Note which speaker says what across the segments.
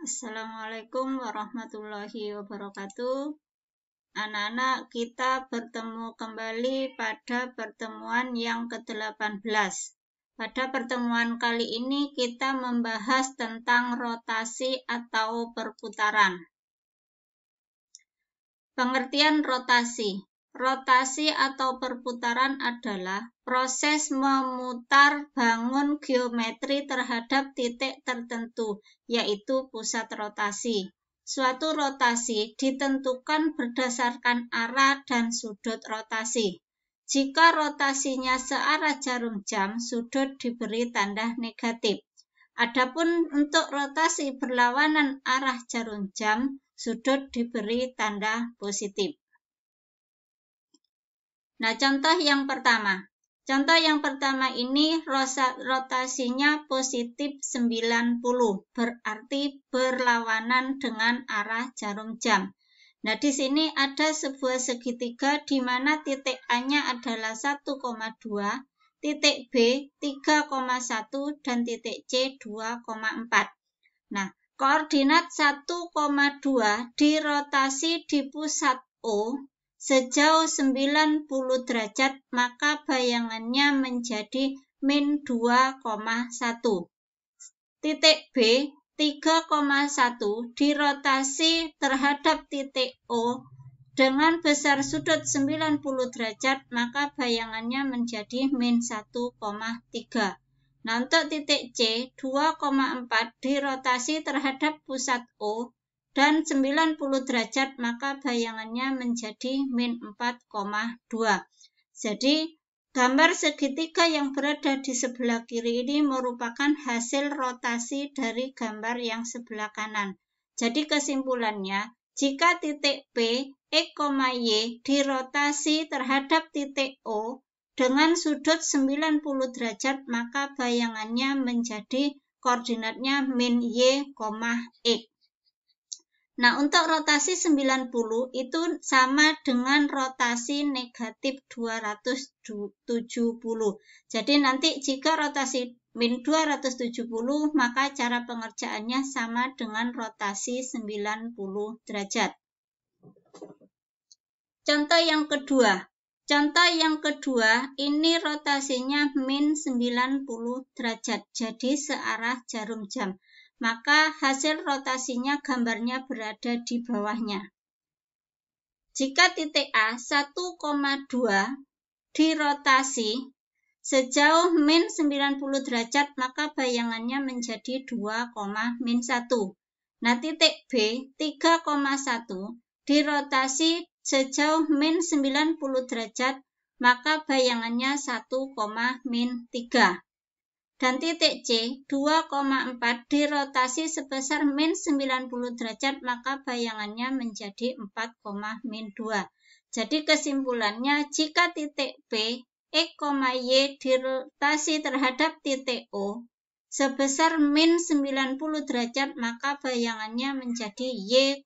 Speaker 1: Assalamualaikum warahmatullahi wabarakatuh. Anak-anak, kita bertemu kembali pada pertemuan yang ke-18. Pada pertemuan kali ini kita membahas tentang rotasi atau perputaran. Pengertian rotasi. Rotasi atau perputaran adalah proses memutar bangun geometri terhadap titik tertentu, yaitu pusat rotasi. Suatu rotasi ditentukan berdasarkan arah dan sudut rotasi. Jika rotasinya searah jarum jam, sudut diberi tanda negatif. Adapun untuk rotasi berlawanan arah jarum jam, sudut diberi tanda positif. Nah, contoh yang pertama. Contoh yang pertama ini rotasinya positif 90, berarti berlawanan dengan arah jarum jam. Nah, di sini ada sebuah segitiga di mana titik A-nya adalah 1,2, titik B 3,1, dan titik C 2,4. Nah, koordinat 1,2 dirotasi di pusat O sejauh 90 derajat, maka bayangannya menjadi min 2,1. Titik B 3,1 dirotasi terhadap titik O dengan besar sudut 90 derajat, maka bayangannya menjadi min 1,3. Nah, untuk titik C 2,4 dirotasi terhadap pusat O dan 90 derajat, maka bayangannya menjadi min 4,2. Jadi, gambar segitiga yang berada di sebelah kiri ini merupakan hasil rotasi dari gambar yang sebelah kanan. Jadi, kesimpulannya, jika titik P, X, Y dirotasi terhadap titik O dengan sudut 90 derajat, maka bayangannya menjadi koordinatnya min Y, X. Nah, untuk rotasi 90 itu sama dengan rotasi negatif 270. Jadi nanti jika rotasi min 270, maka cara pengerjaannya sama dengan rotasi 90 derajat. Contoh yang kedua. Contoh yang kedua, ini rotasinya min 90 derajat, jadi searah jarum jam. Maka hasil rotasinya gambarnya berada di bawahnya. Jika titik A 1,2 dirotasi sejauh min 90 derajat, maka bayangannya menjadi 2,-1. Nah, titik B 3,1 dirotasi sejauh min 90 derajat, maka bayangannya 1,-3. Dan titik C 2,4 dirotasi sebesar min 90 derajat, maka bayangannya menjadi 4,-2. Jadi kesimpulannya, jika titik P, X, Y dirotasi terhadap titik O sebesar min 90 derajat, maka bayangannya menjadi Y,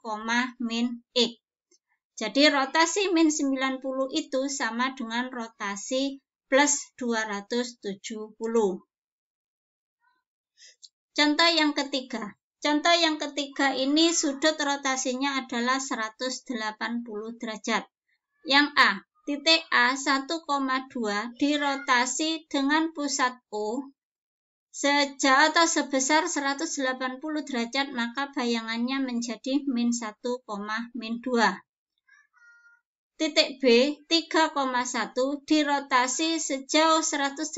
Speaker 1: min X. Jadi rotasi min 90 itu sama dengan rotasi plus 270. Contoh yang ketiga. Contoh yang ketiga ini sudut rotasinya adalah 180 derajat. Yang A, titik A 1,2 dirotasi dengan pusat O sejauh atau sebesar 180 derajat, maka bayangannya menjadi min 1,-2. Titik B 3,1 dirotasi sejauh 180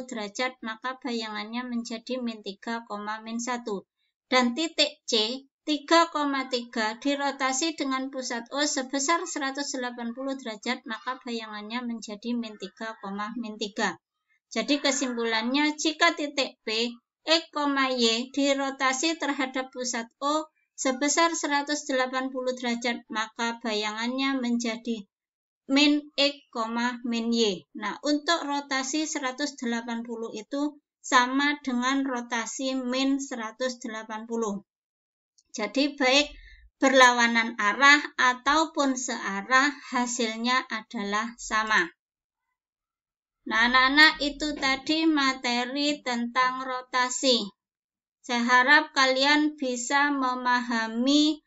Speaker 1: derajat, maka bayangannya menjadi min 3,-1. Dan titik C 3,3 dirotasi dengan pusat O sebesar 180 derajat, maka bayangannya menjadi min 3,-3. Jadi kesimpulannya, jika titik P, X, Y dirotasi terhadap pusat O sebesar 180 derajat, maka bayangannya menjadi min X, min Y. Nah, untuk rotasi 180 itu sama dengan rotasi min 180. Jadi baik berlawanan arah ataupun searah, hasilnya adalah sama. Nah, anak-anak, itu tadi materi tentang rotasi. Saya harap kalian bisa memahami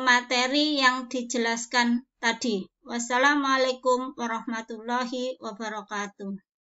Speaker 1: materi yang dijelaskan tadi. Wassalamualaikum warahmatullahi wabarakatuh.